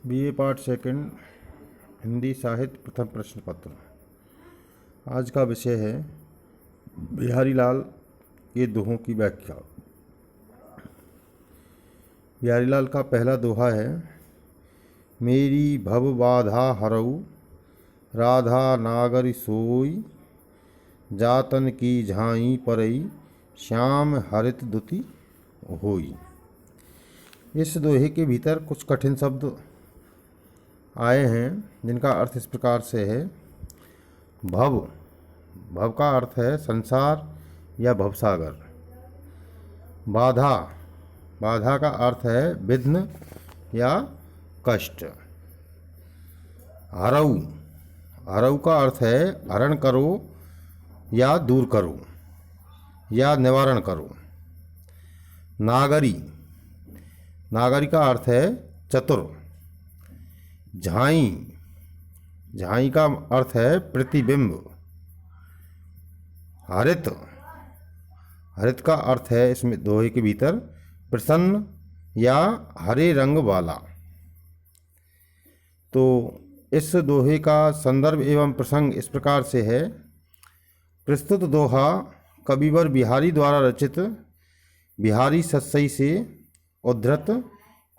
BA part second Hindi साहित्य प्रथम प्रश्न पत्र। आज का विषय है बिहारी लाल के दोहों की व्याख्या। बिहारी लाल का पहला दोहा है, मेरी भव बाधा हरऊ राधा नागर सोई, जातन की झाई परई श्याम हरित दुति होई। इस दोहे के भीतर कुछ कठिन शब्द आए हैं जिनका अर्थ इस प्रकार से है। भव, भव का अर्थ है संसार या भवसागर। बाधा, बाधा का अर्थ है विघ्न या कष्ट। हरऊ, हरऊ का अर्थ है हरण करो या दूर करो या निवारण करो। नागरी, नागरी का अर्थ है चतुर। झाई, झाई का अर्थ है प्रतिबिंब। हरित, हरित का अर्थ है इसमें दोहे के भीतर प्रसन्न या हरे रंग वाला। तो इस दोहे का संदर्भ एवं प्रसंग इस प्रकार से है। प्रस्तुत दोहा कविवर बिहारी द्वारा रचित बिहारी सत्सई से उद्धृत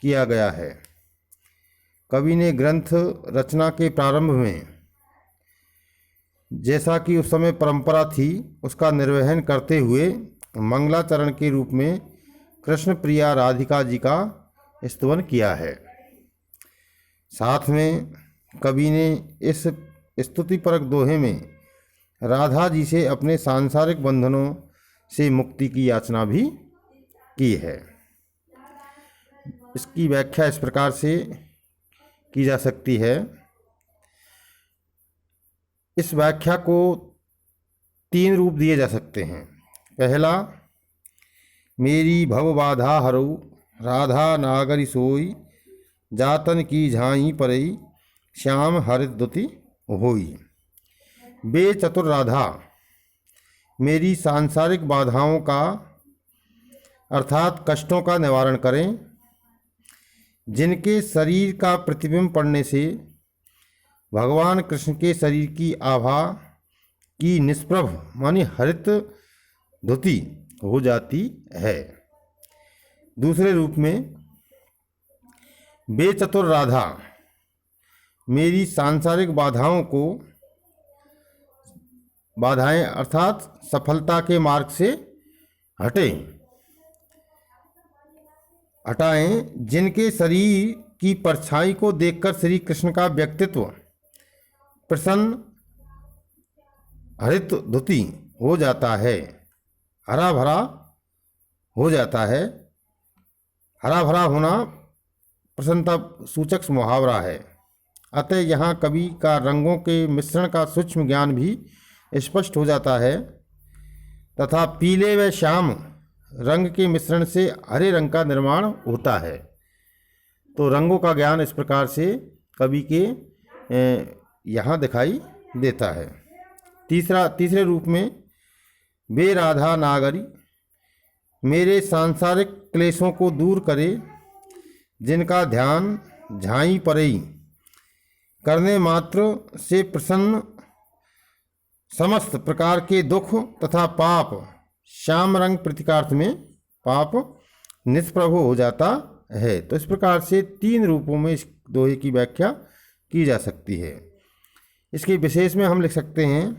किया गया है। कवि ने ग्रंथ रचना के प्रारंभ में जैसा कि उस समय परंपरा थी उसका निर्वहन करते हुए मंगलाचरण के रूप में कृष्ण प्रिया राधिका जी का स्तवन किया है। साथ में कवि ने इस स्तुतिपरक दोहे में राधा जी से अपने सांसारिक बंधनों से मुक्ति की याचना भी की है। इसकी व्याख्या इस प्रकार से की जा सकती है। इस व्याख्या को तीन रूप दिए जा सकते हैं। पहला, मेरी भव बाधा हरऊ राधा नागरी सोई, जातन की झाई परई श्याम हरित दुति होई। बे चतुर राधा मेरी सांसारिक बाधाओं का अर्थात कष्टों का निवारण करें, जिनके शरीर का प्रतिबिंब पड़ने से भगवान कृष्ण के शरीर की आभा की निष्प्रभ मानी हरित धुति हो जाती है। दूसरे रूप में, बेचतुर राधा मेरी सांसारिक बाधाओं को, बाधाएं अर्थात सफलता के मार्ग से हटाएं, जिनके शरीर की परछाई को देखकर श्री कृष्ण का व्यक्तित्व प्रसन्न हरित धुति हो जाता है, हरा भरा हो जाता है। हरा भरा होना प्रसन्नता सूचक मुहावरा है। अतः यहाँ कवि का रंगों के मिश्रण का सूक्ष्म ज्ञान भी स्पष्ट हो जाता है तथा पीले व श्याम रंग के मिश्रण से हरे रंग का निर्माण होता है। तो रंगों का ज्ञान इस प्रकार से कवि के यहाँ दिखाई देता है। तीसरे रूप में, बे राधा नागरी मेरे सांसारिक क्लेशों को दूर करे, जिनका ध्यान झाई परई करने मात्र से प्रसन्न समस्त प्रकार के दुख तथा पाप श्याम रंग प्रतीकार्थ में पाप निष्प्रभ हो जाता है। तो इस प्रकार से तीन रूपों में इस दोहे की व्याख्या की जा सकती है। इसके विशेष में हम लिख सकते हैं,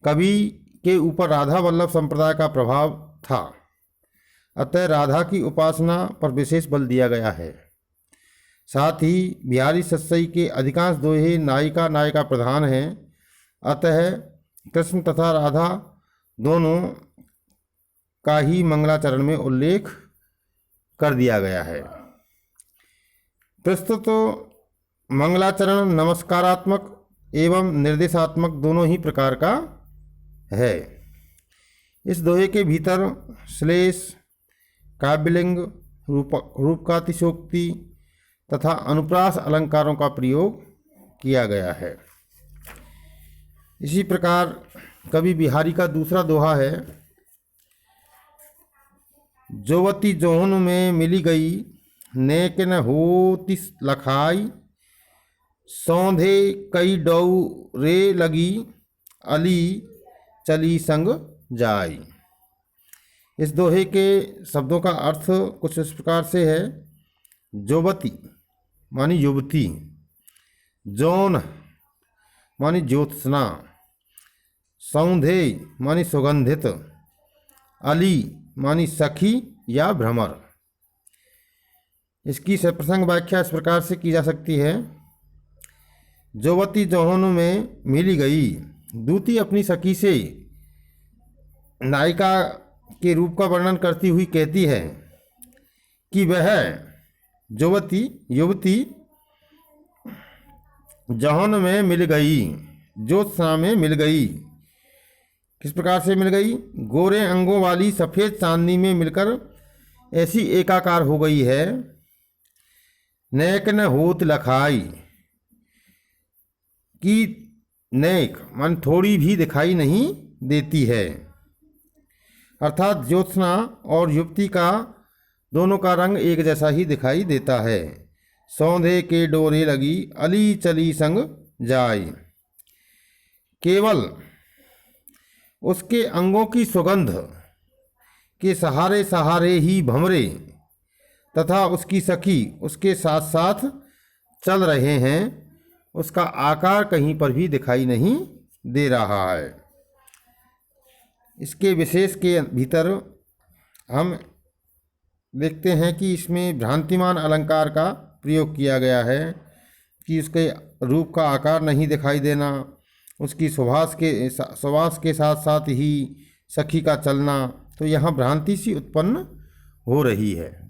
कवि के ऊपर राधा वल्लभ संप्रदाय का प्रभाव था, अतः राधा की उपासना पर विशेष बल दिया गया है। साथ ही बिहारी सत्सई के अधिकांश दोहे नायिका नायिका प्रधान हैं, अतः कृष्ण तथा राधा दोनों का ही मंगलाचरण में उल्लेख कर दिया गया है। प्रस्तुत मंगलाचरण नमस्कारात्मक एवं निर्देशात्मक दोनों ही प्रकार का है। इस दोहे के भीतर श्लेष, काव्यलिंग, रूपकातिशोक्ति तथा अनुप्रास अलंकारों का प्रयोग किया गया है। इसी प्रकार कवि बिहारी का दूसरा दोहा है, जोवती जोहन में मिली गई नेक न होति लखाई, सौंधे कई डौरे लगी, अली चली संग जाई। इस दोहे के शब्दों का अर्थ कुछ इस प्रकार से है। जोवती मानी युवती, जौन मानी ज्योत्सना, सौंधे मानी सुगंधित, अली मानी सखी या भ्रमर। इसकी सप्रसंग व्याख्या इस प्रकार से की जा सकती है। जोवती जौहन में मिली गई, दूती अपनी सखी से नायिका के रूप का वर्णन करती हुई कहती है कि वह जोवती युवती जौहन में मिल गई, ज्योत्सना में मिल गई। किस प्रकार से मिल गई? गोरे अंगों वाली सफ़ेद चांदनी में मिलकर ऐसी एकाकार हो गई है। नेक न होत लखाई, कि नेक मन थोड़ी भी दिखाई नहीं देती है। अर्थात ज्योत्सना और युवती का दोनों का रंग एक जैसा ही दिखाई देता है। सौंधे के डोरे लगी, अली चली संग जाई। केवल उसके अंगों की सुगंध के सहारे सहारे ही भंवरे तथा उसकी सखी उसके साथ साथ चल रहे हैं। उसका आकार कहीं पर भी दिखाई नहीं दे रहा है। इसके विशेष के भीतर हम देखते हैं कि इसमें भ्रांतिमान अलंकार का प्रयोग किया गया है कि उसके रूप का आकार नहीं दिखाई देना, उसकी सुभाष के साथ साथ ही सखी का चलना, तो यहाँ भ्रांति सी उत्पन्न हो रही है।